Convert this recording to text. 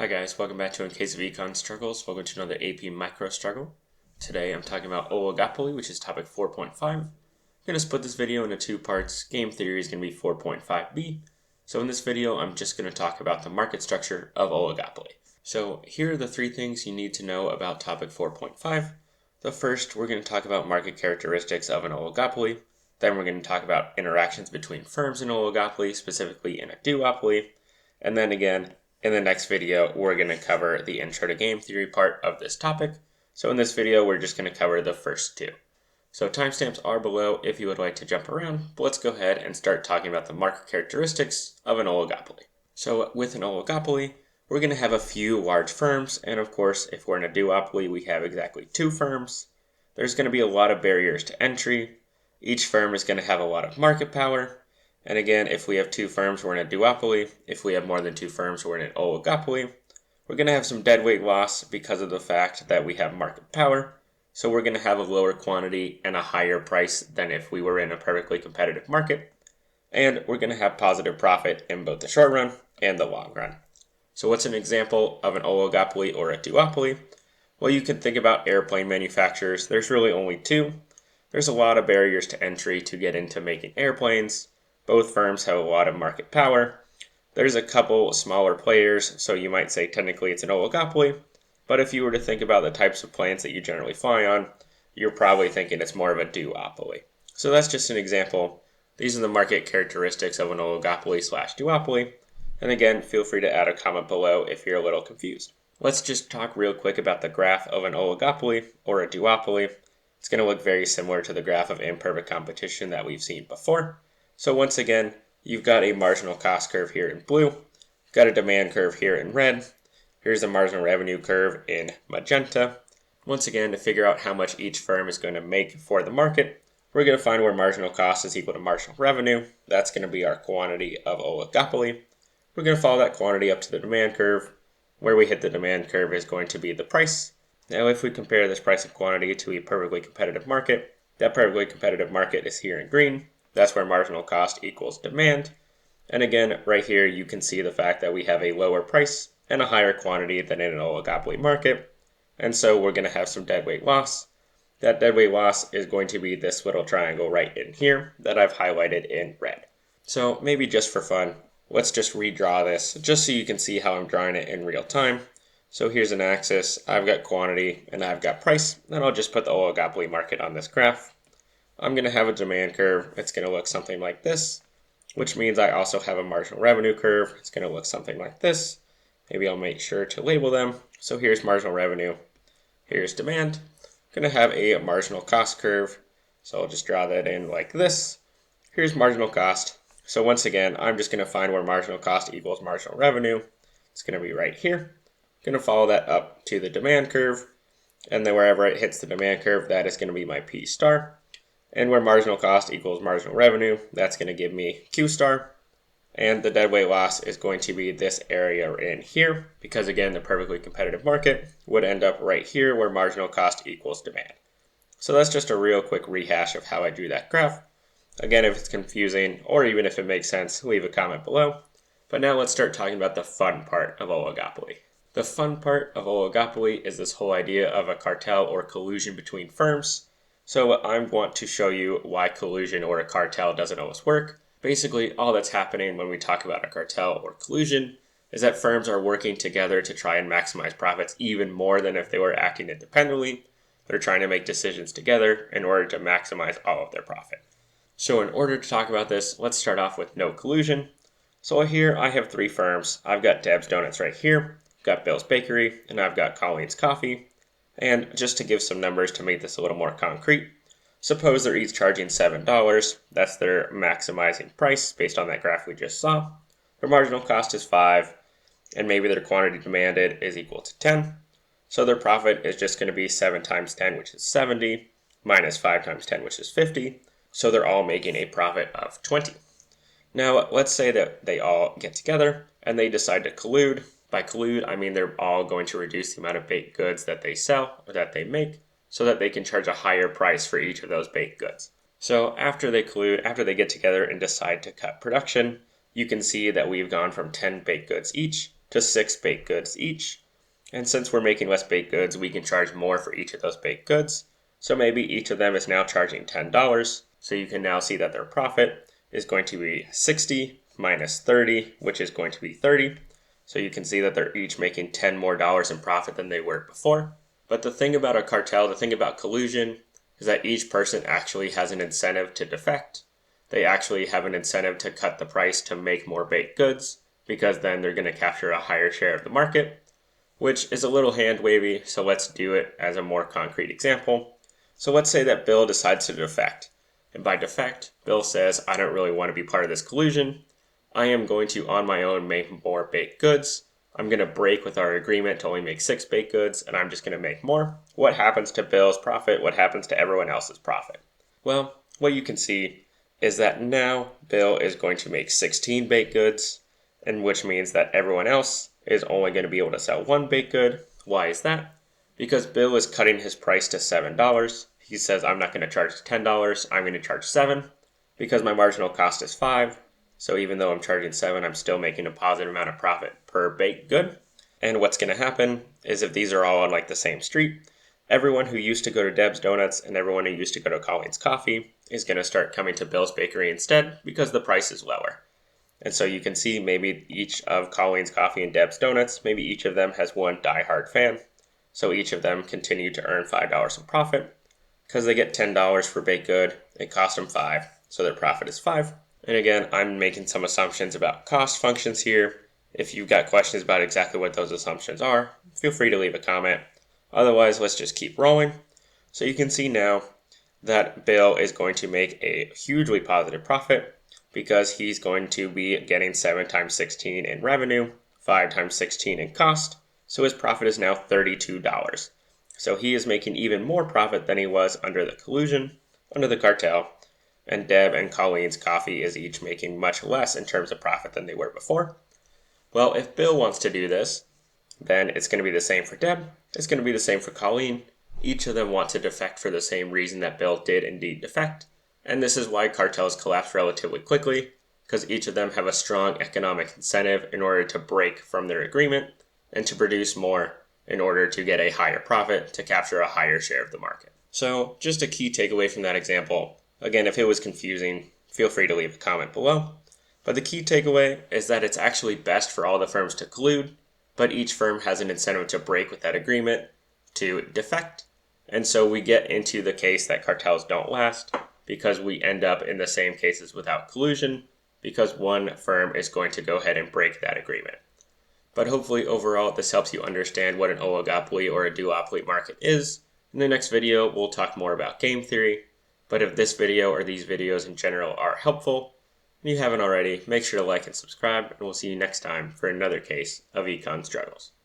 Hi guys, welcome back to In Case of Econ Struggles. Welcome to another AP Micro Struggle. Today I'm talking about Oligopoly, which is topic 4.5. I'm going to split this video into two parts. Game theory is going to be 4.5b. So in this video, I'm just going to talk about the market structure of Oligopoly. So here are the three things you need to know about topic 4.5. The first, we're going to talk about market characteristics of an oligopoly. Then we're going to talk about interactions between firms in oligopoly, specifically in a duopoly. And then again, in the next video, we're going to cover the intro to game theory part of this topic. So in this video, we're just going to cover the first two. So timestamps are below if you would like to jump around, but let's go ahead and start talking about the market characteristics of an oligopoly. So with an oligopoly, we're going to have a few large firms, and of course, if we're in a duopoly, we have exactly two firms. There's going to be a lot of barriers to entry. Each firm is going to have a lot of market power. And again, if we have two firms, we're in a duopoly. If we have more than two firms, we're in an oligopoly. We're going to have some deadweight loss because of the fact that we have market power. So we're going to have a lower quantity and a higher price than if we were in a perfectly competitive market. And we're going to have positive profit in both the short run and the long run. So what's an example of an oligopoly or a duopoly? Well, you can think about airplane manufacturers. There's really only two. There's a lot of barriers to entry to get into making airplanes. Both firms have a lot of market power. There's a couple smaller players, so you might say technically it's an oligopoly, but if you were to think about the types of planes that you generally fly on, you're probably thinking it's more of a duopoly. So that's just an example. These are the market characteristics of an oligopoly / duopoly. And again, feel free to add a comment below if you're a little confused. Let's just talk real quick about the graph of an oligopoly or a duopoly. It's going to look very similar to the graph of imperfect competition that we've seen before. So once again, you've got a marginal cost curve here in blue, you've got a demand curve here in red, here's a marginal revenue curve in magenta. Once again, to figure out how much each firm is going to make for the market, we're going to find where marginal cost is equal to marginal revenue. That's going to be our quantity of oligopoly. We're going to follow that quantity up to the demand curve. Where we hit the demand curve is going to be the price. Now if we compare this price and quantity to a perfectly competitive market, that perfectly competitive market is here in green. That's where marginal cost equals demand. And again, right here, you can see the fact that we have a lower price and a higher quantity than in an oligopoly market. And so we're going to have some deadweight loss. That deadweight loss is going to be this little triangle right in here that I've highlighted in red. So maybe just for fun, let's just redraw this just so you can see how I'm drawing it in real time. So here's an axis, I've got quantity and I've got price, and I'll just put the oligopoly market on this graph. I'm going to have a demand curve. It's going to look something like this, which means I also have a marginal revenue curve. It's going to look something like this. Maybe I'll make sure to label them. So here's marginal revenue. Here's demand. I'm going to have a marginal cost curve. So I'll just draw that in like this. Here's marginal cost. So once again, I'm just going to find where marginal cost equals marginal revenue. It's going to be right here. I'm going to follow that up to the demand curve. And then wherever it hits the demand curve, that is going to be my P star. And where marginal cost equals marginal revenue, that's going to give me Q star. And the deadweight loss is going to be this area in here, because again, the perfectly competitive market would end up right here where marginal cost equals demand. So that's just a real quick rehash of how I drew that graph. Again, if it's confusing, or even if it makes sense, leave a comment below. But now let's start talking about the fun part of oligopoly. The fun part of oligopoly is this whole idea of a cartel or collusion between firms. So I want to show you why collusion or a cartel doesn't always work. Basically, all that's happening when we talk about a cartel or collusion is that firms are working together to try and maximize profits even more than if they were acting independently. They're trying to make decisions together in order to maximize all of their profit. So in order to talk about this, let's start off with no collusion. So here I have three firms. I've got Deb's Donuts right here, I've got Bill's Bakery, and I've got Colleen's Coffee. And just to give some numbers to make this a little more concrete, suppose they're each charging $7. That's their maximizing price based on that graph we just saw. Their marginal cost is 5, and maybe their quantity demanded is equal to 10. So their profit is just going to be 7 times 10, which is 70, minus 5 times 10, which is 50. So they're all making a profit of 20. Now, let's say that they all get together and they decide to collude. By collude, I mean they're all going to reduce the amount of baked goods that they sell or that they make so that they can charge a higher price for each of those baked goods. So after they collude, after they get together and decide to cut production, you can see that we've gone from 10 baked goods each to 6 baked goods each. And since we're making less baked goods, we can charge more for each of those baked goods. So maybe each of them is now charging $10. So you can now see that their profit is going to be 60 minus 30, which is going to be 30. So you can see that they're each making $10 more in profit than they were before. But the thing about a cartel, the thing about collusion, is that each person actually has an incentive to defect. They actually have an incentive to cut the price to make more baked goods, because then they're going to capture a higher share of the market, which is a little hand wavy, so let's do it as a more concrete example. So let's say that Bill decides to defect. And by defect, Bill says, I don't really want to be part of this collusion. I am going to, on my own, make more baked goods. I'm going to break with our agreement to only make 6 baked goods, and I'm just going to make more. What happens to Bill's profit? What happens to everyone else's profit? Well, what you can see is that now Bill is going to make 16 baked goods, and which means that everyone else is only going to be able to sell 1 baked good. Why is that? Because Bill is cutting his price to $7. He says, I'm not going to charge $10, I'm going to charge $7, because my marginal cost is $5. So even though I'm charging $7, I'm still making a positive amount of profit per baked good. And what's going to happen is if these are all on like the same street, everyone who used to go to Deb's Donuts and everyone who used to go to Colleen's Coffee is going to start coming to Bill's Bakery instead because the price is lower. And so you can see maybe each of Colleen's Coffee and Deb's Donuts, maybe each of them has one diehard fan. So each of them continue to earn $5 in profit because they get $10 for baked good. It cost them $5, so their profit is $5. And again, I'm making some assumptions about cost functions here. If you've got questions about exactly what those assumptions are, feel free to leave a comment. Otherwise, let's just keep rolling. So you can see now that Bill is going to make a hugely positive profit because he's going to be getting 7 times 16 in revenue, 5 times 16 in cost. So his profit is now $32. So he is making even more profit than he was under the collusion, under the cartel. And Deb and Colleen's Coffee is each making much less in terms of profit than they were before. Well, if Bill wants to do this, then it's going to be the same for Deb. It's going to be the same for Colleen. Each of them want to defect for the same reason that Bill did indeed defect. And this is why cartels collapse relatively quickly, because each of them have a strong economic incentive in order to break from their agreement and to produce more in order to get a higher profit to capture a higher share of the market. So just a key takeaway from that example. Again, if it was confusing, feel free to leave a comment below. But the key takeaway is that it's actually best for all the firms to collude, but each firm has an incentive to break with that agreement, to defect. And so we get into the case that cartels don't last because we end up in the same cases without collusion because one firm is going to go ahead and break that agreement. But hopefully overall this helps you understand what an oligopoly or a duopoly market is. In the next video, we'll talk more about game theory. But if this video or these videos in general are helpful, and you haven't already, make sure to like and subscribe, and we'll see you next time for another case of Econ struggles.